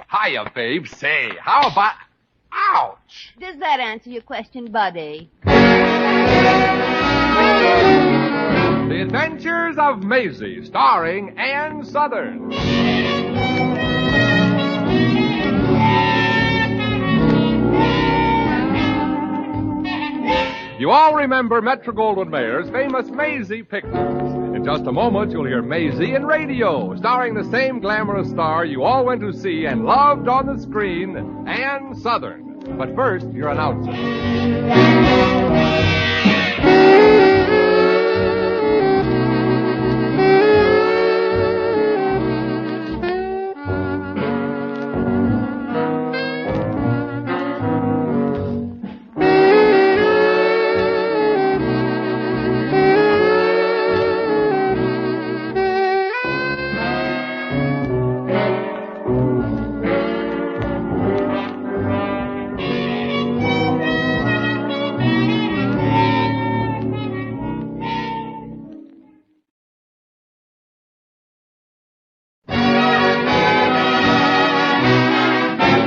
Hiya, babe. Say, how about... Ouch! Does that answer your question, buddy? The Adventures of Maisie, starring Ann Southern. You all remember Metro-Goldwyn-Mayer's famous Maisie pictures. In just a moment, you'll hear Maisie in radio, starring the same glamorous star you all went to see and loved on the screen, Ann Southern. But first, your announcer.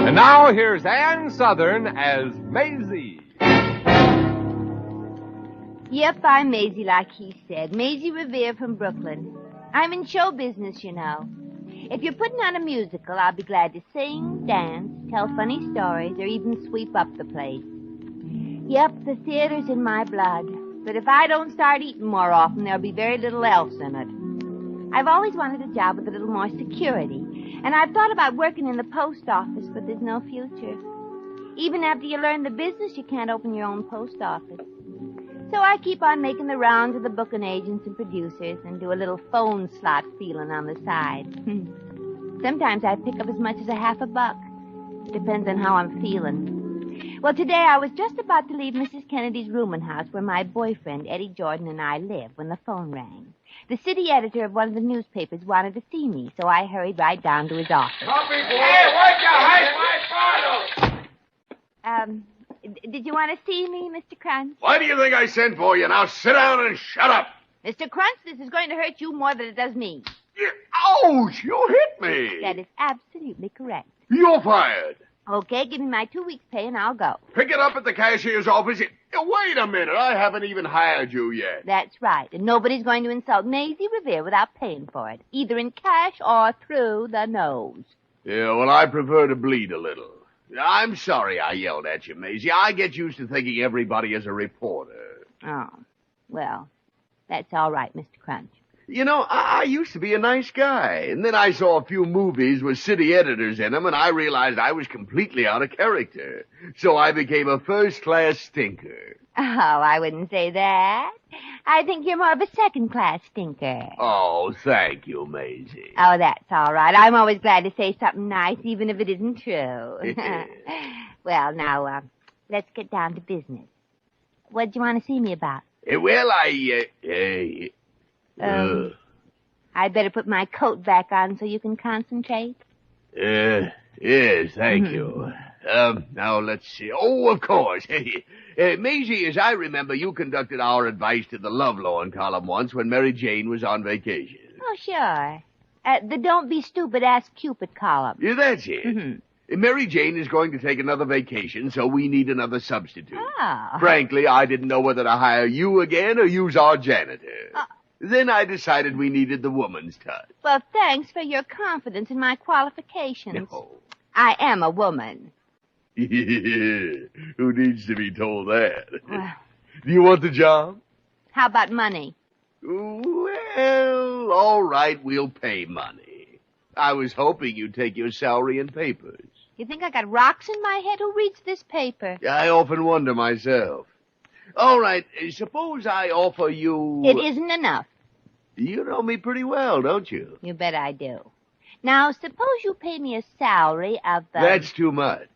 And now here's Ann Southern as Maisie. Yep, I'm Maisie, like he said. Maisie Revere from Brooklyn. I'm in show business, you know. If you're putting on a musical, I'll be glad to sing, dance, tell funny stories, or even sweep up the place. Yep, the theater's in my blood. But if I don't start eating more often, there'll be very little else in it. I've always wanted a job with a little more security. And I've thought about working in the post office, but there's no future. Even after you learn the business, you can't open your own post office. So I keep on making the rounds of the booking agents and producers and do a little phone slot feeling on the side. Sometimes I pick up as much as $50. Depends on how I'm feeling. Well, today I was just about to leave Mrs. Kennedy's rooming house where my boyfriend, Eddie Jordan, and I live when the phone rang. The city editor of one of the newspapers wanted to see me, so I hurried right down to his office. Hey, wake up! Hey, my bottle! Did you want to see me, Mr. Crunch? Why do you think I sent for you? Now sit down and shut up. Mr. Crunch, this is going to hurt you more than it does me. Ouch! You hit me. That is absolutely correct. You're fired. Okay, give me my 2 weeks' pay and I'll go. Pick it up at the cashier's office. Wait a minute. I haven't even hired you yet. That's right. And nobody's going to insult Maisie Revere without paying for it, either in cash or through the nose. Yeah, well, I prefer to bleed a little. I'm sorry I yelled at you, Maisie. I get used to thinking everybody is a reporter. Oh, well, that's all right, Mr. Crunch. You know, I used to be a nice guy, and then I saw a few movies with city editors in them, and I realized I was completely out of character. So I became a first-class stinker. Oh, I wouldn't say that. I think you're more of a second-class stinker. Oh, thank you, Maisie. Oh, that's all right. I'm always glad to say something nice, even if it isn't true. Well, now, let's get down to business. What do you want to see me about? Well, I'd better put my coat back on so you can concentrate. Yes, thank you. Now, let's see. Oh, of course. Maisie, as I remember, you conducted our advice to the Lovelorn column once when Mary Jane was on vacation. Oh, sure. The Don't Be Stupid, Ask Cupid column. Yeah, that's it. Mm-hmm. Mary Jane is going to take another vacation, so we need another substitute. Oh. Frankly, I didn't know whether to hire you again or use our janitor. Then I decided we needed the woman's touch. Well, thanks for your confidence in my qualifications. No. I am a woman. Who needs to be told that? Well, Do you want the job? how about money? Well, all right, we'll pay money. I was hoping you'd take your salary and papers. You think I got rocks in my head? Who reads this paper? I often wonder myself. All right, suppose I offer you... It isn't enough. You know me pretty well, don't you? You bet I do. Now, suppose you pay me a salary of... That's too much.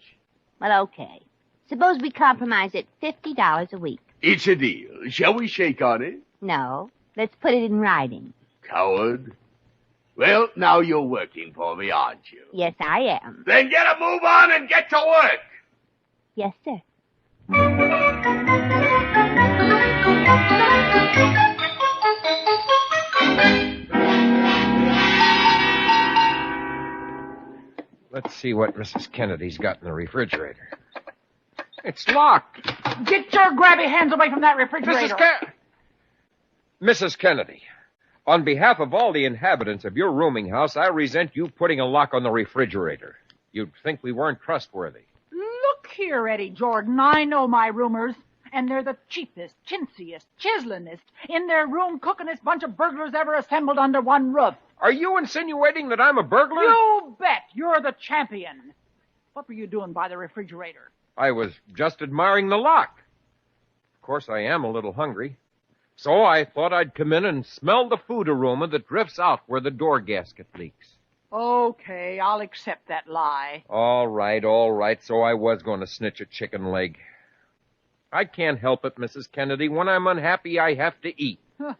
Well, okay. Suppose we compromise at $50 a week. It's a deal. Shall we shake on it? No. Let's put it in writing. Coward. Well, now you're working for me, aren't you? Yes, I am. Then get a move on and get to work. Yes, sir. Let's see what Mrs. Kennedy's got in the refrigerator. It's locked. Get your grabby hands away from that refrigerator. Mrs. Kennedy, on behalf of all the inhabitants of your rooming house, I resent you putting a lock on the refrigerator. You'd think we weren't trustworthy. Look here, Eddie Jordan. I know my roomers, and they're the cheapest, chintziest, chiselinest, in their room cookingest bunch of burglars ever assembled under one roof. Are you insinuating that I'm a burglar? You bet. You're the champion. What were you doing by the refrigerator? I was just admiring the lock. Of course, I am a little hungry. So I thought I'd come in and smell the food aroma that drifts out where the door gasket leaks. Okay, I'll accept that lie. All right. So I was going to snitch a chicken leg. I can't help it, Mrs. Kennedy. When I'm unhappy, I have to eat. Huh.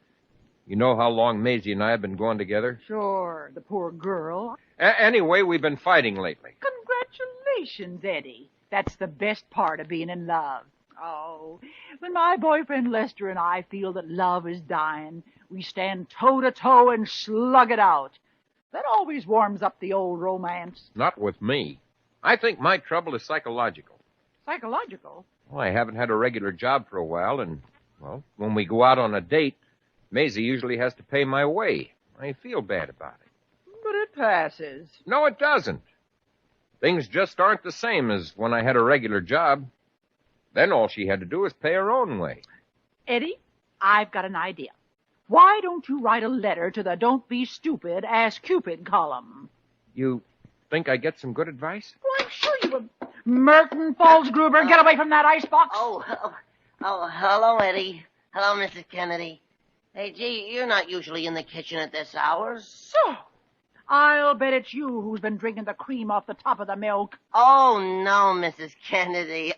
You know how long Maisie and I have been going together? Sure, the poor girl. Anyway, we've been fighting lately. Congratulations, Eddie. That's the best part of being in love. Oh, when my boyfriend Lester and I feel that love is dying, we stand toe-to-toe and slug it out. That always warms up the old romance. Not with me. I think my trouble is psychological. Psychological? Well, I haven't had a regular job for a while, and, well, when we go out on a date, Maisie usually has to pay my way. I feel bad about it. But it passes. No, it doesn't. Things just aren't the same as when I had a regular job. Then all she had to do was pay her own way. Eddie, I've got an idea. Why don't you write a letter to the Don't Be Stupid, Ask Cupid column? You think I get some good advice? Well, I'm sure you would. Merton Falsgruber, get away from that icebox. Oh, hello, Eddie. Hello, Mrs. Kennedy. Hey, gee, you're not usually in the kitchen at this hour. So, I'll bet it's you who's been drinking the cream off the top of the milk. Oh, no, Mrs. Kennedy.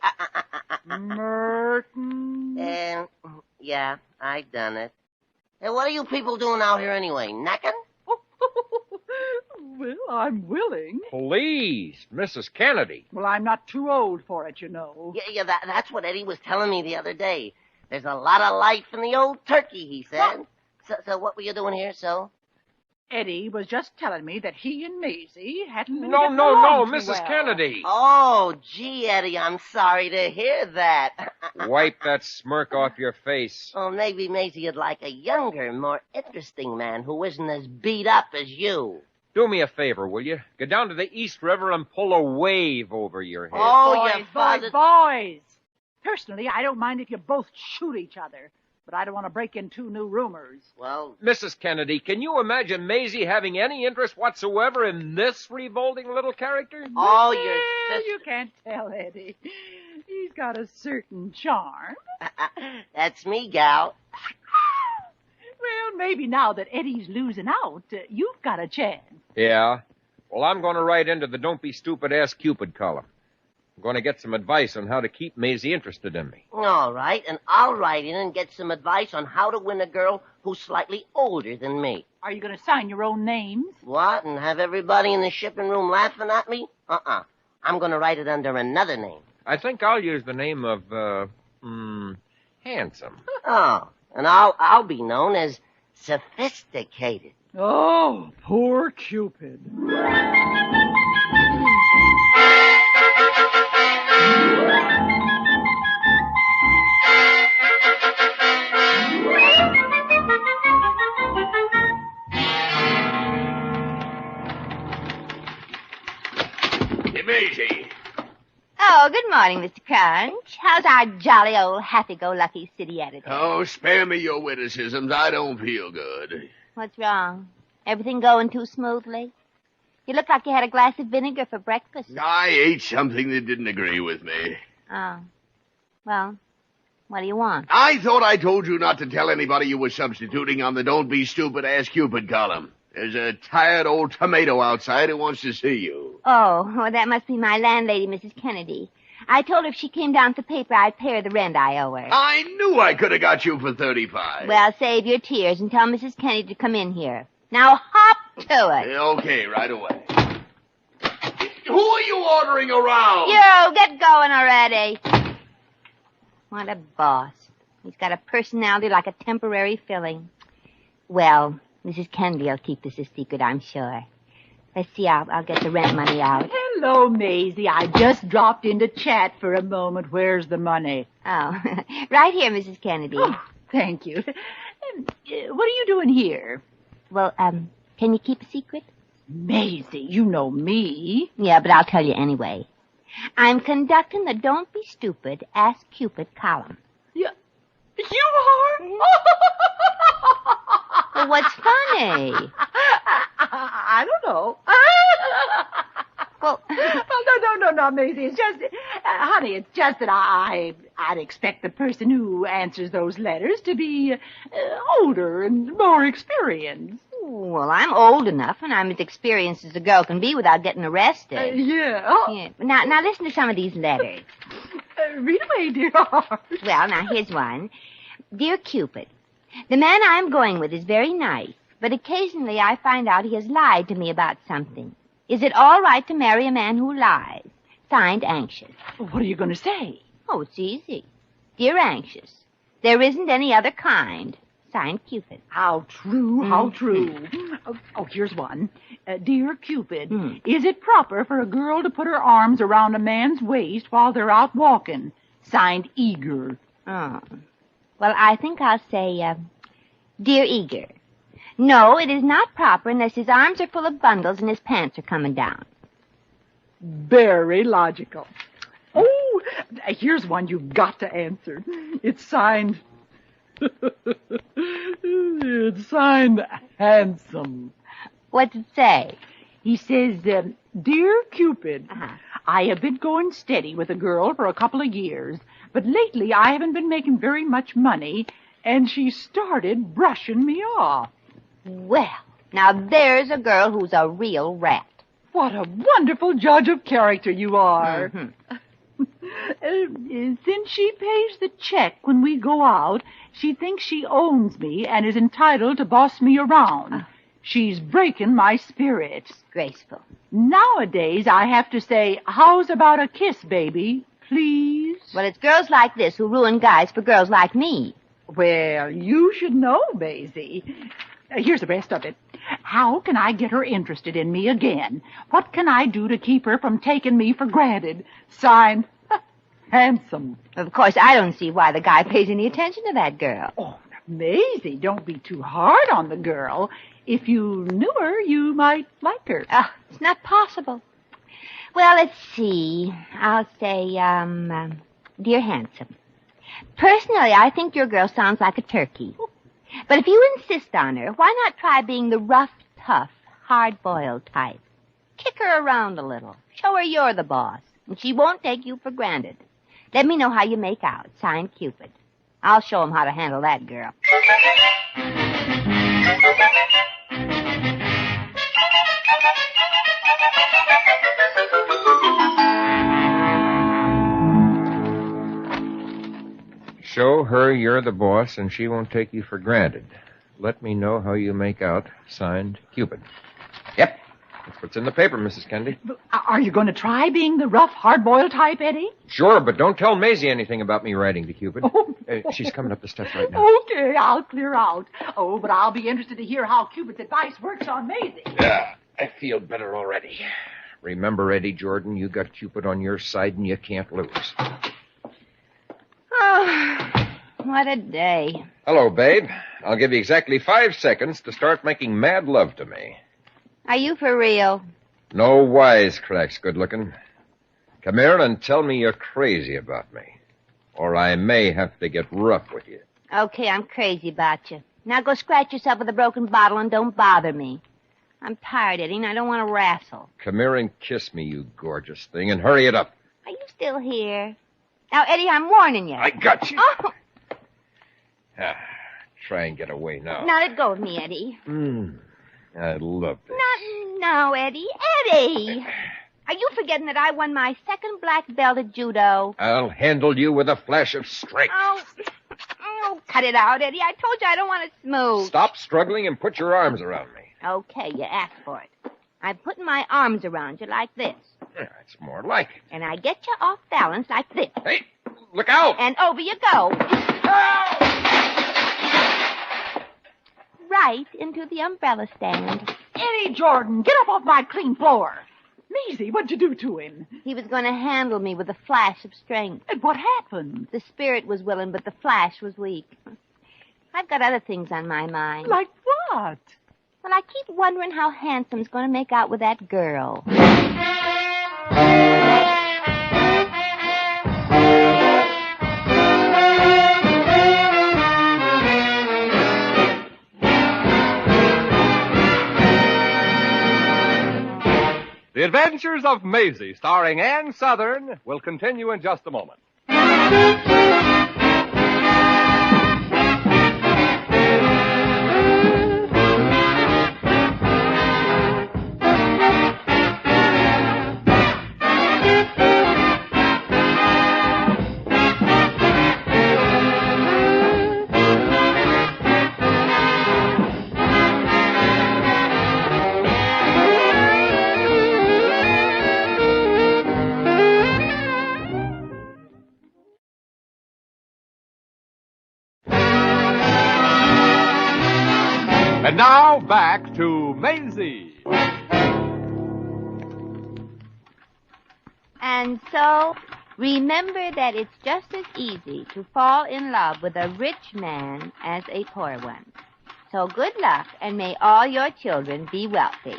Merton. Yeah, I've done it. Hey, what are you people doing out here anyway? Necking? Well, I'm willing. Please, Mrs. Kennedy. Well, I'm not too old for it, you know. Yeah, that's what Eddie was telling me the other day. There's a lot of life in the old turkey, he said. So what were you doing here, so? Eddie was just telling me that he and Maisie hadn't been No, getting along too Mrs. well. Kennedy. Oh, gee, Eddie, I'm sorry to hear that. Wipe that smirk off your face. Well, maybe Maisie would like a younger, more interesting man who isn't as beat up as you. Do me a favor, will you? Go down to the East River and pull a wave over your head. Oh, boys. Personally, I don't mind if you both shoot each other, but I don't want to break in two new roomers. Well, Mrs. Kennedy, can you imagine Maisie having any interest whatsoever in this revolting little character? oh, Well, your sister. you can't tell, Eddie. He's got a certain charm. That's me, gal. Well, maybe now that Eddie's losing out, you've got a chance. Yeah? Well, I'm going to write into the Don't Be Stupid, Ask Cupid column. I'm going to get some advice on how to keep Maisie interested in me. All right, and I'll write in and get some advice on how to win a girl who's slightly older than me. Are you going to sign your own names? What, and have everybody in the shipping room laughing at me? I'm going to write it under another name. I think I'll use the name of, Handsome. Oh, and I'll be known as Sophisticated. Oh, poor Cupid. Hey, Maisie. Oh, good morning, Mr. Crunch. How's our jolly old happy-go-lucky city editor? Oh, spare me your witticisms. I don't feel good. What's wrong? Everything going too smoothly? You look like you had a glass of vinegar for breakfast. I ate something that didn't agree with me. Oh. Well, what do you want? I thought I told you not to tell anybody you were substituting on the Don't Be Stupid, Ask Cupid column. There's a tired old tomato outside who wants to see you. Oh, well, that must be my landlady, Mrs. Kennedy. I told her if she came down with the paper, I'd pay her the rent I owe her. I knew I could have got you for 35. Well, save your tears and tell Mrs. Kennedy to come in here. Now hop to it. Okay, right away. Who are you ordering around? You, get going already. What a boss. He's got a personality like a temporary filling. Well, Mrs. Kennedy will keep this a secret, I'm sure. Let's see, I'll get the rent money out. Hello, Maisie. I just dropped in to chat for a moment. Where's the money? Oh, right here, Mrs. Kennedy. Oh, thank you. What are you doing here? Well, can you keep a secret? Maisie, you know me. Yeah, but I'll tell you anyway. I'm conducting the Don't Be Stupid, Ask Cupid column. You are? Well, what's funny? I don't know. Well, no, Maisie. It's just, honey, it's just that I'd expect the person who answers those letters to be older and more experienced. well, I'm old enough, and I'm as experienced as a girl can be without getting arrested. Yeah. Yeah. Now listen to some of these letters. Read away, dear heart. Well, now here's one. Dear Cupid, the man I'm going with is very nice, but occasionally I find out he has lied to me about something. Is it all right to marry a man who lies? Signed, Anxious. What are you going to say? Oh, it's easy. Dear Anxious, there isn't any other kind. Signed, Cupid. How true, how true. Oh, here's one. Dear Cupid, is it proper for a girl to put her arms around a man's waist while they're out walking? Signed, Eager. Oh. Well, I think I'll say, Dear Eager, no, it is not proper unless his arms are full of bundles and his pants are coming down. Very logical. Oh, here's one you've got to answer. It's signed... It's signed Handsome. What's it say? He says, Dear Cupid, Uh-huh. I have been going steady with a girl for a couple of years, but lately I haven't been making very much money, and she started brushing me off. Well, now there's a girl who's a real rat. What a wonderful judge of character you are. Mhm. Since she pays the check when we go out, she thinks she owns me and is entitled to boss me around. She's breaking my spirit. Graceful. Nowadays, I have to say, how's about a kiss, baby? Please? Well, it's girls like this who ruin guys for girls like me. Well, you should know, Maisie. Here's the rest of it. How can I get her interested in me again? What can I do to keep her from taking me for granted? Signed, Handsome. Of course, I don't see why the guy pays any attention to that girl. Oh, Maisie, don't be too hard on the girl. If you knew her, you might like her. It's not possible. Well, let's see. I'll say, Dear Handsome. Personally, I think your girl sounds like a turkey. But if you insist on her, why not try being the rough, tough, hard-boiled type? Kick her around a little. Show her you're the boss, and she won't take you for granted. Let me know how you make out. Signed, Cupid. I'll show him how to handle that girl. Show her you're the boss and she won't take you for granted. Let me know how you make out. Signed, Cupid. Yep. That's what's in the paper, Mrs. Kennedy. Are you going to try being the rough, hard-boiled type, Eddie? Sure, but don't tell Maisie anything about me writing to Cupid. Oh. She's coming up the steps right now. Okay, I'll clear out. Oh, but I'll be interested to hear how Cupid's advice works on Maisie. Yeah, I feel better already. Remember, Eddie Jordan, you got Cupid on your side and you can't lose. Oh, what a day. Hello, babe. I'll give you exactly 5 seconds to start making mad love to me. Are you for real? No wisecracks, good-looking. Come here and tell me you're crazy about me. Or I may have to get rough with you. Okay, I'm crazy about you. Now go scratch yourself with a broken bottle and don't bother me. I'm tired, Eddie, and I don't want to wrestle. Come here and kiss me, you gorgeous thing, and hurry it up. Are you still here? Now, Eddie, I'm warning you. I got you. Oh, Try and get away now. now let go of me, Eddie. I love this. Not now, Eddie. Eddie! Are you forgetting that I won my second black belt at judo? I'll handle you with a flash of strength. Oh, cut it out, Eddie. I told you I don't want it smooth. Stop struggling and put your arms around me. Okay, you asked for it. I'm putting my arms around you like this. Yeah, it's more like it. And I get you off balance like this. Hey, look out! And over you go. Right into the umbrella stand. Eddie Jordan, get up off my clean floor. Maisie, what'd you do to him? He was going to handle me with a flash of strength. And what happened? The spirit was willing, but the flash was weak. I've got other things on my mind. Like what? Well, I keep wondering how Handsome's going to make out with that girl. The Adventures of Maisie, starring Ann Southern, will continue in just a moment. And now, back to Maisie. And so, remember that it's just as easy to fall in love with a rich man as a poor one. So good luck, and may all your children be wealthy.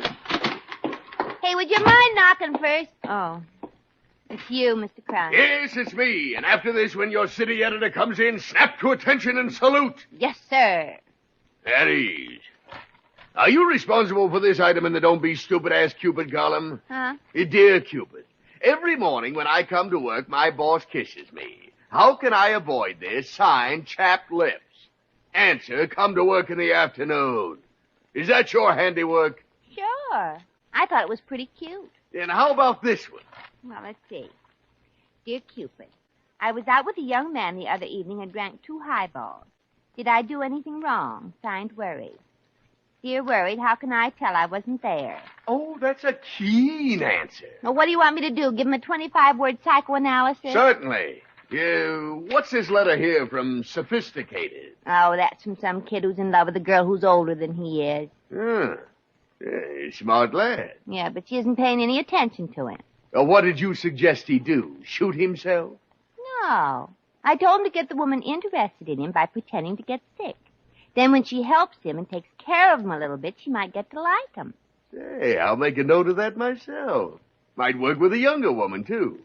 Hey, would you mind knocking first? Oh, it's you, Mr. Crunch. Yes, it's me. And after this, when your city editor comes in, snap to attention and salute. Yes, sir. At ease. Are you responsible for this item in the Don't Be Stupid Ass Cupid column? Huh? Dear Cupid, every morning when I come to work, my boss kisses me. How can I avoid this? Signed, chapped lips. Answer, come to work in the afternoon. Is that your handiwork? Sure. I thought it was pretty cute. Then how about this one? Well, let's see. Dear Cupid, I was out with a young man the other evening and drank 2 highballs. Did I do anything wrong? Signed, Worried. Dear Worried, how can I tell I wasn't there? Oh, that's a keen answer. Well, what do you want me to do? Give him a 25-word psychoanalysis? Certainly. What's this letter here from Sophisticated? Oh, that's from some kid who's in love with a girl who's older than he is. Smart lad. Yeah, but she isn't paying any attention to him. What did you suggest he do? Shoot himself? No. I told him to get the woman interested in him by pretending to get sick. Then when she helps him and takes care of him a little bit, she might get to like him. Hey, I'll make a note of that myself. Might work with a younger woman, too.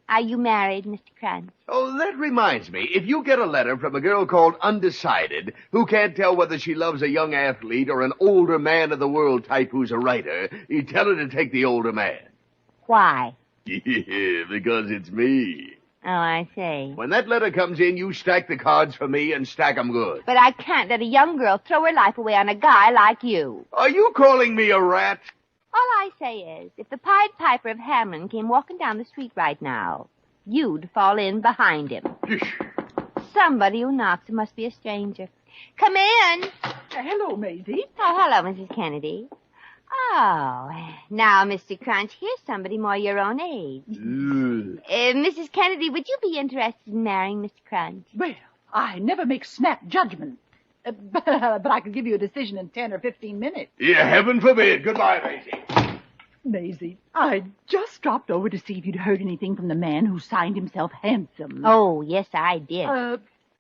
Are you married, Mr. Crunch? Oh, that reminds me. If you get a letter from a girl called Undecided, who can't tell whether she loves a young athlete or an older man of the world type who's a writer, you tell her to take the older man. Why? Yeah, because it's me. Oh, I see. When that letter comes in, you stack the cards for me and stack 'em good. But I can't let a young girl throw her life away on a guy like you. Are you calling me a rat? All I say is, if the Pied Piper of Hamelin came walking down the street right now, you'd fall in behind him. Somebody who knocks must be a stranger. Come in. Hello, Maisie. Oh, hello, Mrs. Kennedy. Oh, now, Mr. Crunch, here's somebody more your own age. Mrs. Kennedy, would you be interested in marrying Mr. Crunch? Well, I never make snap judgment. But I could give you a decision in 10 or 15 minutes. Yeah, heaven forbid. Goodbye, Maisie. Maisie, I just dropped over to see if you'd heard anything from the man who signed himself Handsome. Oh, yes, I did.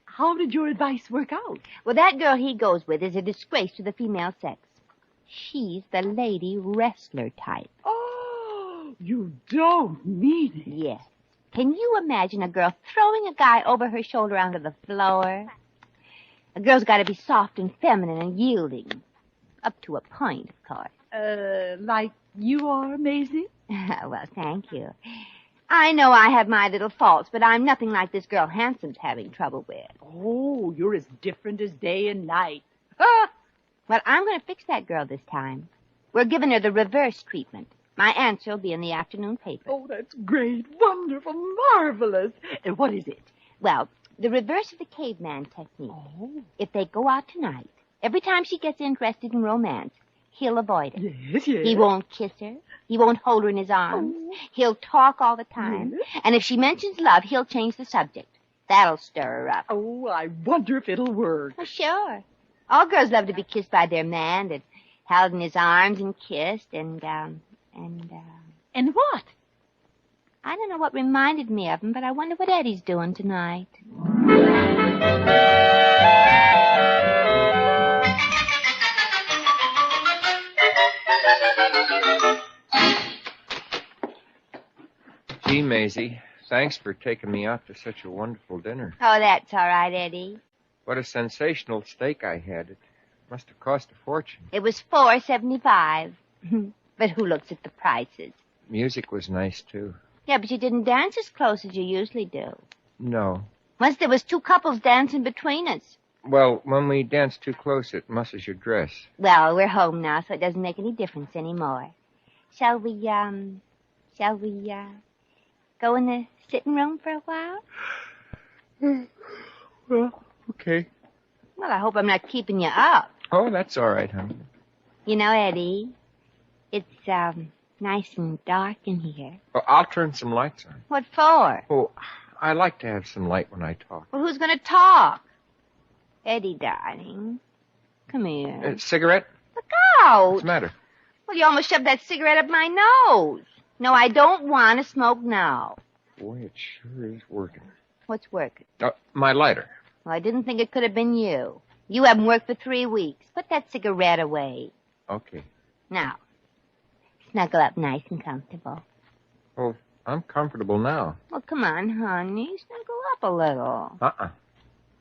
How did your advice work out? Well, that girl he goes with is a disgrace to the female sex. She's the lady wrestler type. Oh, you don't mean it. Yes. Can you imagine a girl throwing a guy over her shoulder onto the floor? A girl's got to be soft and feminine and yielding. Up to a point, of course. Like you are, Maisie? Well, thank you. I know I have my little faults, but I'm nothing like this girl Handsome's having trouble with. Oh, you're as different as day and night. Well, I'm going to fix that girl this time. We're giving her the reverse treatment. My answer will be in the afternoon paper. Oh, that's great, wonderful, marvelous. And what is it? Well, the reverse of the caveman technique. Oh. If they go out tonight, every time she gets interested in romance, he'll avoid it. Yes, yes. He won't kiss her. He won't hold her in his arms. Oh. He'll talk all the time. Yes. And if she mentions love, he'll change the subject. That'll stir her up. Oh, I wonder if it'll work. Oh, sure. All girls love to be kissed by their man, that held in his arms and kissed, and And what? I don't know what reminded me of him, but I wonder what Eddie's doing tonight. Gee, Maisie, thanks for taking me out to such a wonderful dinner. Oh, that's all right, Eddie. What a sensational steak I had. It must have cost a fortune. It was $4.75. But who looks at the prices? Music was nice, too. Yeah, but you didn't dance as close as you usually do. No. Once there was 2 couples dancing between us. Well, when we dance too close, it musses your dress. Well, we're home now, so it doesn't make any difference anymore. Shall we go in the sitting room for a while? Well, okay. Well, I hope I'm not keeping you up. Oh, that's all right, honey. You know, Eddie, it's, nice and dark in here. Well, I'll turn some lights on. What for? Oh, I like to have some light when I talk. Well, who's going to talk? Eddie, darling. Come here. Cigarette? Look out. What's the matter? Well, you almost shoved that cigarette up my nose. No, I don't want to smoke now. Boy, it sure is working. What's working? My lighter. Well, I didn't think it could have been you. You haven't worked for 3 weeks. Put that cigarette away. Okay. Now, snuggle up nice and comfortable. Oh, I'm comfortable now. Well, come on, honey. Snuggle up a little. Uh-uh.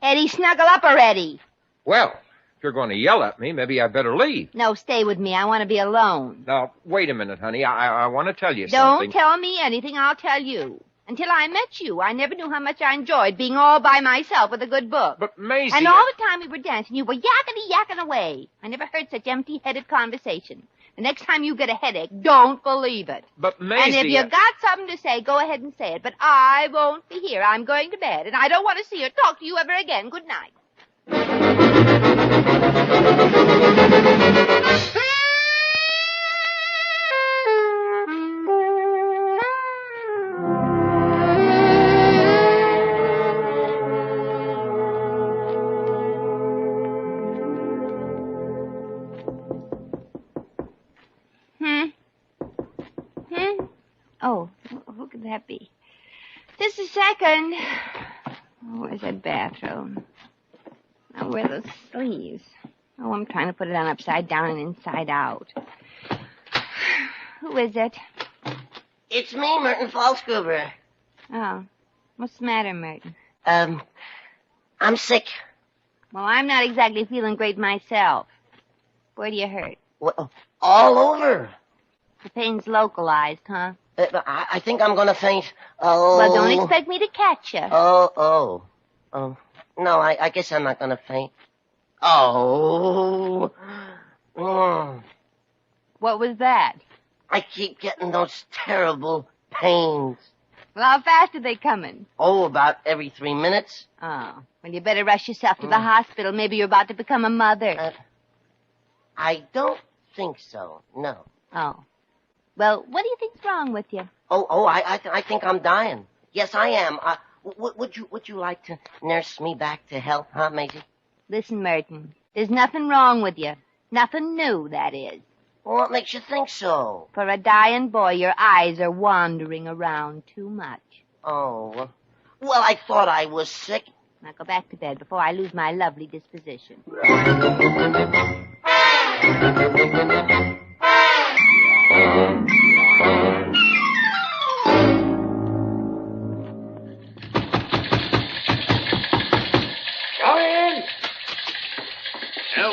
Eddie, snuggle up already. Well, if you're going to yell at me, maybe I better leave. No, stay with me. I want to be alone. Now, wait a minute, honey. I want to tell you Don't something. tell me anything. I'll tell you. Until I met you, I never knew how much I enjoyed being all by myself with a good book. But, Maisie... And all the time we were dancing, you were yakking away. I never heard such empty-headed conversation. The next time you get a headache, don't believe it. But, Maisie... And if you've got something to say, go ahead and say it. But I won't be here. I'm going to bed, and I don't want to see or talk to you ever again. Good night. Oh, who could that be? Just a second. Oh, where's that bathroom? Oh, where are those sleeves? Oh, I'm trying to put it on upside down and inside out. Who is it? It's me, Merton Falsgruber. Oh, what's the matter, Merton? I'm sick. Well, I'm not exactly feeling great myself. Where do you hurt? Well, all over. The pain's localized, huh? I think I'm going to faint. Oh. Well, don't expect me to catch you. Oh. No, I guess I'm not going to faint. Oh. What was that? I keep getting those terrible pains. Well, how fast are they coming? Oh, about every 3 minutes. Oh, well, you better rush yourself to the hospital. Maybe you're about to become a mother. I don't think so, no. Oh. Well, what do you think's wrong with you? I think I'm dying. Yes, I am. Would you like to nurse me back to health, huh, Maisie? Listen, Merton, there's nothing wrong with you. Nothing new, that is. Well, what makes you think so? For a dying boy, your eyes are wandering around too much. Oh, well, I thought I was sick. Now go back to bed before I lose my lovely disposition. Well,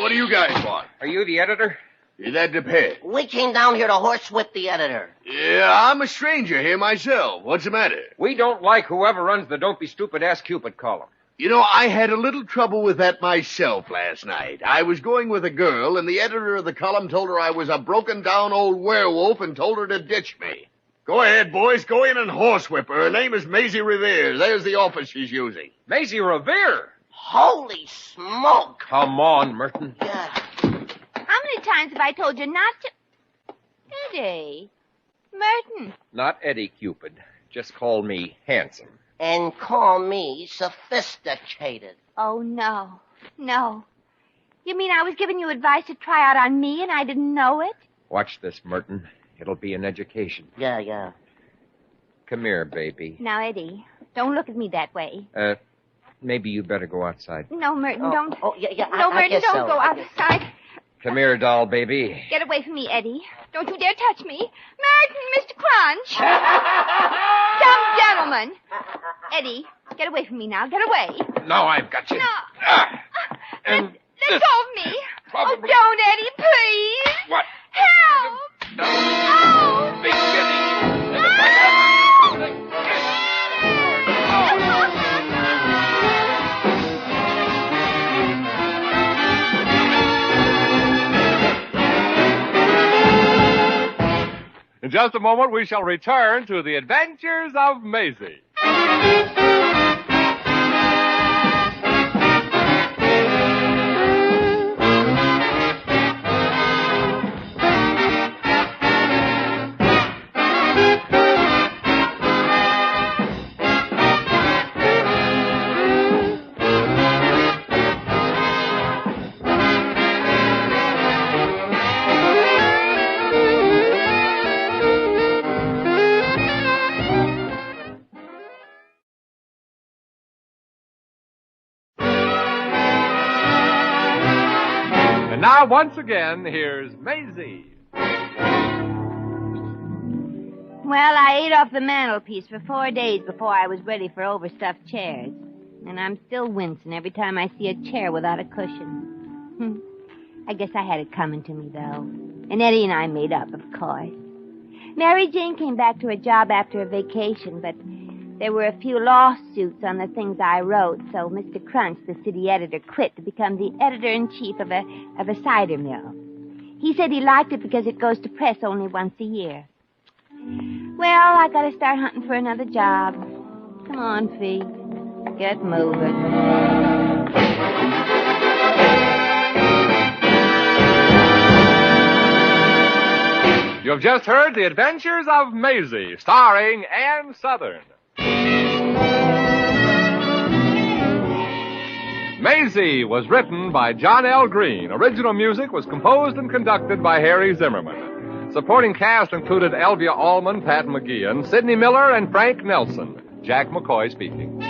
what do you guys want? Are you the editor? That depends. We came down here to horsewhip the editor. Yeah, I'm a stranger here myself. What's the matter? We don't like whoever runs the Don't Be Stupid, Ask Cupid column. You know, I had a little trouble with that myself last night. I was going with a girl, and the editor of the column told her I was a broken-down old werewolf and told her to ditch me. Go ahead, boys. Go in and horsewhip her. Her name is Maisie Revere. There's the office she's using. Maisie Revere? Holy smoke! Come on, Merton. Yeah. How many times have I told you not to... Eddie. Merton. Not Eddie Cupid. Just call me handsome. And call me sophisticated. Oh, no. No. You mean I was giving you advice to try out on me and I didn't know it? Watch this, Merton. It'll be an education. Yeah. Come here, baby. Now, Eddie, don't look at me that way. Maybe you better go outside. No, Merton, don't. Oh, yeah, No, I Merton, guess don't so. go I guess so. outside. Come here, doll baby. Get away from me, Eddie. Don't you dare touch me. Merton, Mr. Crunch. Some gentleman. Eddie, get away from me now. Get away. Now I've got you. No. And Let this go of me. probably- Oh, don't, Eddie, please. What? Help. Oh. Beginning. In just a moment, we shall return to the adventures of Maisie. And now, once again, here's Maisie. Well, I ate off the mantelpiece for 4 days before I was ready for overstuffed chairs. And I'm still wincing every time I see a chair without a cushion. I guess I had it coming to me, though. And Eddie and I made up, of course. Mary Jane came back to her job after a vacation, but there were a few lawsuits on the things I wrote, so Mr. Crunch, the city editor, quit to become the editor-in-chief of a cider mill. He said he liked it because it goes to press only once a year. Well, I gotta start hunting for another job. Come on, Fee. Get moving. You have just heard The Adventures of Maisie, starring Ann Southern. Maisie was written by John L. Green. Original music was composed and conducted by Harry Zimmerman. Supporting cast included Elvia Allman, Pat McGeehan, Sidney Miller, and Frank Nelson. Jack McCoy speaking.